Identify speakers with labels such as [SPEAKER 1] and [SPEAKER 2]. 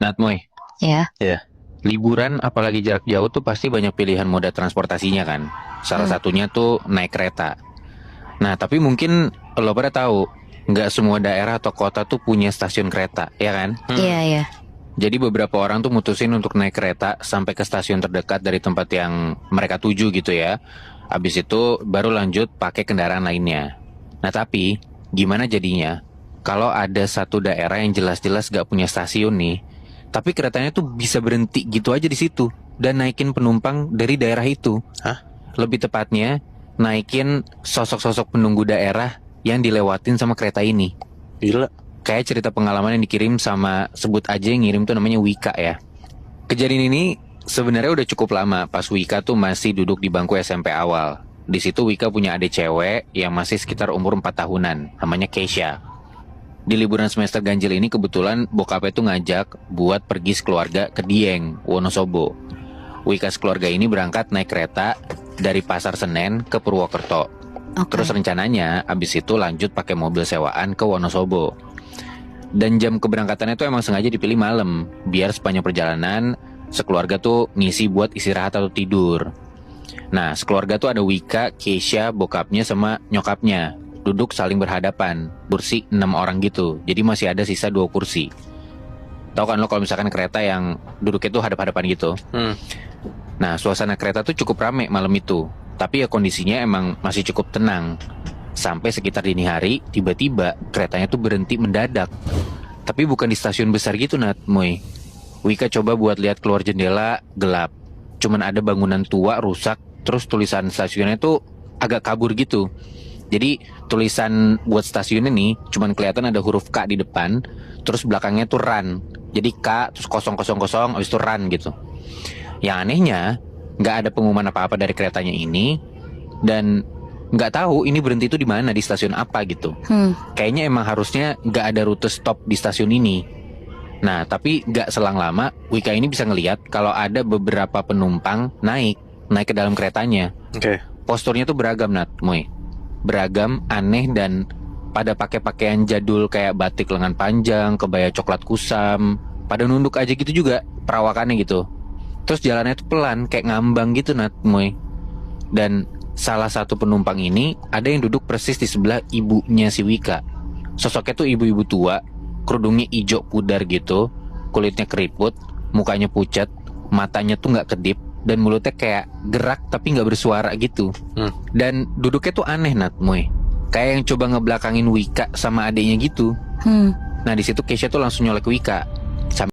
[SPEAKER 1] Natmoy,
[SPEAKER 2] Ya.
[SPEAKER 3] Ya.
[SPEAKER 1] liburan apalagi jarak jauh tuh pasti banyak pilihan moda transportasinya kan. Salah
[SPEAKER 2] Hmm.
[SPEAKER 1] satunya tuh naik kereta. Nah, tapi mungkin lo pada tahu, nggak semua daerah atau kota tuh punya stasiun kereta, ya kan?
[SPEAKER 2] Iya, iya.
[SPEAKER 1] Jadi beberapa orang tuh mutusin untuk naik kereta sampai ke stasiun terdekat dari tempat yang mereka tuju gitu ya. Habis itu baru lanjut pakai kendaraan lainnya. Nah, tapi gimana jadinya kalau ada satu daerah yang jelas-jelas gak punya stasiun nih, tapi keretanya tuh bisa berhenti gitu aja di situ dan naikin penumpang dari daerah itu.
[SPEAKER 3] Hah?
[SPEAKER 1] Lebih tepatnya, naikin sosok-sosok penunggu daerah yang dilewatin sama kereta ini.
[SPEAKER 3] Gila.
[SPEAKER 1] Kayak cerita pengalaman yang dikirim sama, sebut aja yang ngirim tuh namanya Wika ya. Kejadian ini sebenarnya udah cukup lama pas Wika tuh masih duduk di bangku SMP awal. Di situ Wika punya adik cewek yang masih sekitar umur 4 tahunan, namanya Keisha. Di liburan semester ganjil ini kebetulan bokapnya tuh ngajak buat pergi sekeluarga ke Dieng, Wonosobo. Wika sekeluarga ini berangkat naik kereta dari Pasar Senen ke Purwokerto.
[SPEAKER 2] Oke.
[SPEAKER 1] Terus rencananya abis itu lanjut pakai mobil sewaan ke Wonosobo. Dan jam keberangkatannya tuh emang sengaja dipilih malam, biar sepanjang perjalanan sekeluarga tuh ngisi buat istirahat atau tidur. Nah, sekeluarga tuh ada Wika, Keisha, bokapnya sama nyokapnya. Duduk saling berhadapan, kursi 6 orang gitu. Jadi masih ada sisa 2 kursi. Tahu kan lo kalau misalkan kereta yang duduknya tuh hadap-hadapan gitu. Nah, suasana kereta tuh cukup rame malam itu. Tapi ya kondisinya emang masih cukup tenang. Sampai sekitar dini hari, tiba-tiba keretanya tuh berhenti mendadak. Tapi bukan di stasiun besar gitu, Moy. Wika coba buat lihat keluar jendela, gelap. Cuman ada bangunan tua rusak, terus tulisan stasiunnya tuh agak kabur gitu. Jadi tulisan buat stasiun ini cuman kelihatan ada huruf K di depan, terus belakangnya tuh run. Jadi K terus 000 habis itu run gitu. Yang anehnya nggak ada pengumuman apa-apa dari keretanya ini dan nggak tahu ini berhenti itu di mana, di stasiun apa gitu. Kayaknya emang harusnya nggak ada rute stop di stasiun ini. Nah, tapi nggak selang lama Wika ini bisa ngelihat kalau ada beberapa penumpang naik ke dalam keretanya.
[SPEAKER 3] Oke.
[SPEAKER 1] Posturnya tuh beragam, Moy. Beragam, aneh, dan pada pakai pakaian jadul kayak batik lengan panjang, kebaya coklat kusam. Pada nunduk aja gitu juga perawakannya gitu. Terus jalannya tuh pelan, kayak ngambang gitu, Moy. Dan salah satu penumpang ini ada yang duduk persis di sebelah ibunya si Wika. Sosoknya tuh ibu-ibu tua, kerudungnya hijau pudar gitu, kulitnya keriput, mukanya pucat, matanya tuh nggak kedip, dan mulutnya kayak gerak tapi nggak bersuara gitu. Dan duduknya tuh aneh, Moy. Kayak yang coba ngebelakangin Wika sama adiknya gitu. Nah, di situ Keisha tuh langsung nyolek Wika.